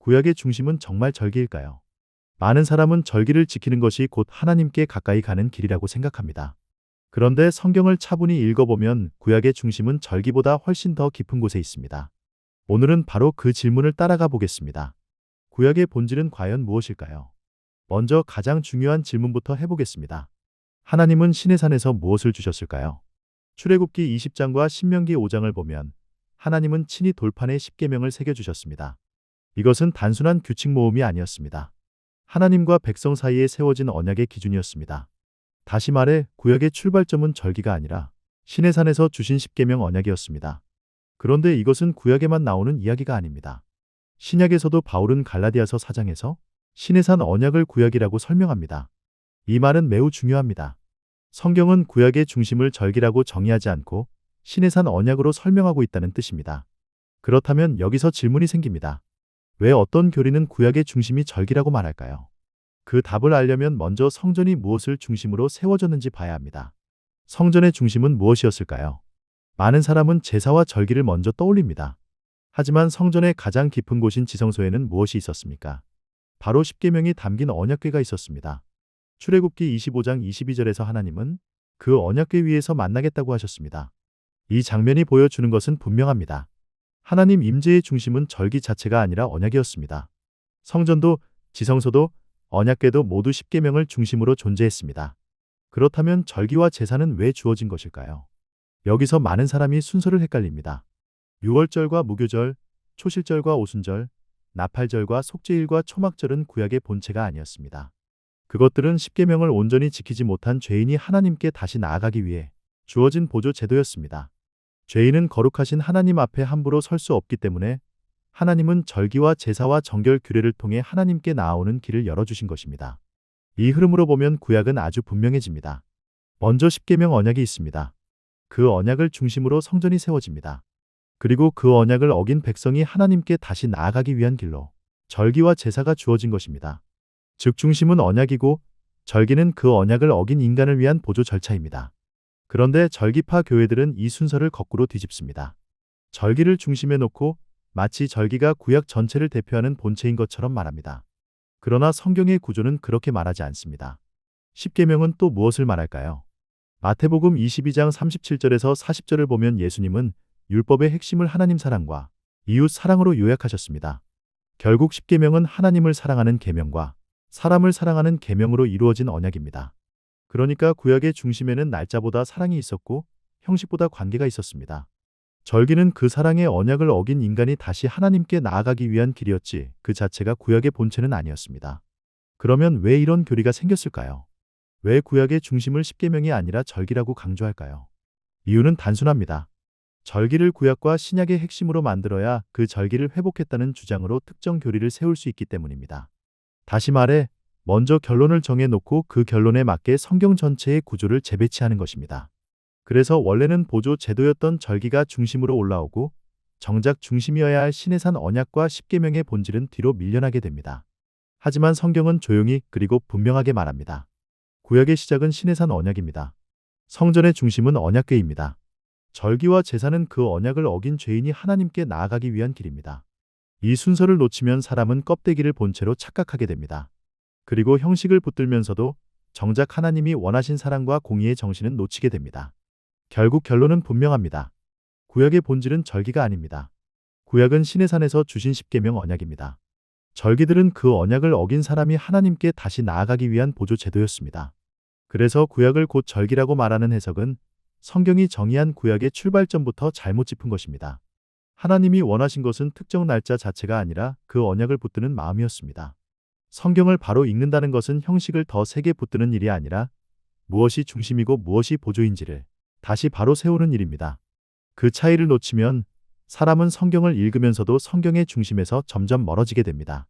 구약의 중심은 정말 절기일까요? 많은 사람은 절기를 지키는 것이 곧 하나님께 가까이 가는 길이라고 생각합니다. 그런데 성경을 차분히 읽어보면 구약의 중심은 절기보다 훨씬 더 깊은 곳에 있습니다. 오늘은 바로 그 질문을 따라가 보겠습니다. 구약의 본질은 과연 무엇일까요? 먼저 가장 중요한 질문부터 해보겠습니다. 하나님은 시내산에서 무엇을 주셨을까요? 출애굽기 20장과 신명기 5장을 보면 하나님은 친히 돌판에 십계명을 새겨주셨습니다. 이것은 단순한 규칙 모음이 아니었습니다. 하나님과 백성 사이에 세워진 언약의 기준이었습니다. 다시 말해 구약의 출발점은 절기가 아니라 시내산에서 주신 십계명 언약이었습니다. 그런데 이것은 구약에만 나오는 이야기가 아닙니다. 신약에서도 바울은 갈라디아서 4장에서 시내산 언약을 구약이라고 설명합니다. 이 말은 매우 중요합니다. 성경은 구약의 중심을 절기라고 정의하지 않고 시내산 언약으로 설명하고 있다는 뜻입니다. 그렇다면 여기서 질문이 생깁니다. 왜 어떤 교리는 구약의 중심이 절기라고 말할까요? 그 답을 알려면 먼저 성전이 무엇을 중심으로 세워졌는지 봐야 합니다. 성전의 중심은 무엇이었을까요? 많은 사람은 제사와 절기를 먼저 떠올립니다. 하지만 성전의 가장 깊은 곳인 지성소에는 무엇이 있었습니까? 바로 십계명이 담긴 언약궤가 있었습니다. 출애굽기 25장 22절에서 하나님은 그 언약궤 위에서 만나겠다고 하셨습니다. 이 장면이 보여주는 것은 분명합니다. 하나님 임재의 중심은 절기 자체가 아니라 언약이었습니다. 성전도 지성소도 언약궤도 모두 십계명을 중심으로 존재했습니다. 그렇다면 절기와 제사는 왜 주어진 것일까요? 여기서 많은 사람이 순서를 헷갈립니다. 유월절과 무교절, 초실절과 오순절, 나팔절과 속죄일과 초막절은 구약의 본체가 아니었습니다. 그것들은 십계명을 온전히 지키지 못한 죄인이 하나님께 다시 나아가기 위해 주어진 보조 제도였습니다. 죄인은 거룩하신 하나님 앞에 함부로 설 수 없기 때문에 하나님은 절기와 제사와 정결 규례를 통해 하나님께 나아오는 길을 열어주신 것입니다. 이 흐름으로 보면 구약은 아주 분명해집니다. 먼저 십계명 언약이 있습니다. 그 언약을 중심으로 성전이 세워집니다. 그리고 그 언약을 어긴 백성이 하나님께 다시 나아가기 위한 길로 절기와 제사가 주어진 것입니다. 즉 중심은 언약이고 절기는 그 언약을 어긴 인간을 위한 보조 절차입니다. 그런데 절기파 교회들은 이 순서를 거꾸로 뒤집습니다. 절기를 중심에 놓고 마치 절기가 구약 전체를 대표하는 본체인 것처럼 말합니다. 그러나 성경의 구조는 그렇게 말하지 않습니다. 십계명은 또 무엇을 말할까요? 마태복음 22장 37절에서 40절을 보면 예수님은 율법의 핵심을 하나님 사랑과 이웃 사랑으로 요약하셨습니다. 결국 십계명은 하나님을 사랑하는 계명과 사람을 사랑하는 계명으로 이루어진 언약입니다. 그러니까 구약의 중심에는 날짜보다 사랑이 있었고 형식보다 관계가 있었습니다. 절기는 그 사랑의 언약을 어긴 인간이 다시 하나님께 나아가기 위한 길이었지 그 자체가 구약의 본체는 아니었습니다. 그러면 왜 이런 교리가 생겼을까요? 왜 구약의 중심을 십계명이 아니라 절기라고 강조할까요? 이유는 단순합니다. 절기를 구약과 신약의 핵심으로 만들어야 그 절기를 회복했다는 주장으로 특정 교리를 세울 수 있기 때문입니다. 다시 말해 먼저 결론을 정해놓고 그 결론에 맞게 성경 전체의 구조를 재배치하는 것입니다. 그래서 원래는 보조 제도였던 절기가 중심으로 올라오고 정작 중심이어야 할 시내산 언약과 십계명의 본질은 뒤로 밀려나게 됩니다. 하지만 성경은 조용히 그리고 분명하게 말합니다. 구약의 시작은 시내산 언약입니다. 성전의 중심은 언약궤입니다. 절기와 제사는 그 언약을 어긴 죄인이 하나님께 나아가기 위한 길입니다. 이 순서를 놓치면 사람은 껍데기를 본체로 착각하게 됩니다. 그리고 형식을 붙들면서도 정작 하나님이 원하신 사랑과 공의의 정신은 놓치게 됩니다. 결국 결론은 분명합니다. 구약의 본질은 절기가 아닙니다. 구약은 시내산에서 주신 십계명 언약입니다. 절기들은 그 언약을 어긴 사람이 하나님께 다시 나아가기 위한 보조 제도였습니다. 그래서 구약을 곧 절기라고 말하는 해석은 성경이 정의한 구약의 출발점부터 잘못 짚은 것입니다. 하나님이 원하신 것은 특정 날짜 자체가 아니라 그 언약을 붙드는 마음이었습니다. 성경을 바로 읽는다는 것은 형식을 더 세게 붙드는 일이 아니라 무엇이 중심이고 무엇이 보조인지를 다시 바로 세우는 일입니다. 그 차이를 놓치면 사람은 성경을 읽으면서도 성경의 중심에서 점점 멀어지게 됩니다.